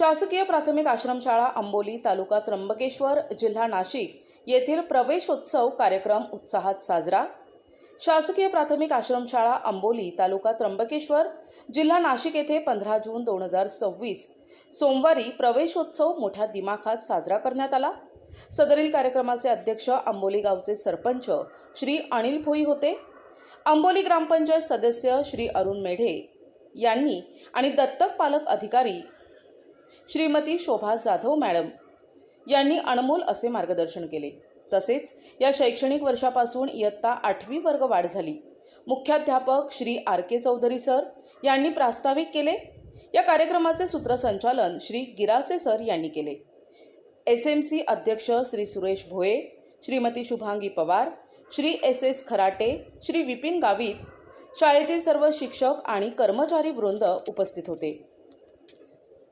शासकीय प्राथमिक आश्रमशाळा अंबोली, तालुका त्र्यंबकेश्वर, जिल्हा नाशिक येथील प्रवेशोत्सव कार्यक्रम उत्साहात साजरा। शासकीय प्राथमिक आश्रमशाळा अंबोली, तालुका त्र्यंबकेश्वर, जिल्हा नाशिक येथे 15 जून 2026 सोमवारी प्रवेशोत्सव मोठ्या दिमाखात साजरा करण्यात आला। सदरील कार्यक्रमाचे अध्यक्ष अंबोली गावचे सरपंच श्री अनिल भोई होते। अंबोली ग्रामपंचायत सदस्य श्री अरुण मेढे यांनी आणि दत्तक पालक अधिकारी श्रीमती शोभा जाधव मॅडम यांनी अनमोल असे मार्गदर्शन केले। तसेच या शैक्षणिक वर्षापासून इयत्ता 8वी वर्ग वाढ झाली। मुख्याध्यापक श्री आर के चौधरी सर यांनी प्रास्ताविक केले। या कार्यक्रमाचे सूत्रसंचालन श्री गिरासे सर यांनी केले। SMC अध्यक्ष श्री सुरेश भोये, श्रीमती शुभांगी पवार, श्री SS खराटे, श्री विपिन गावित, शाळेतील सर्व शिक्षक आणि कर्मचारी वृंद उपस्थित होते।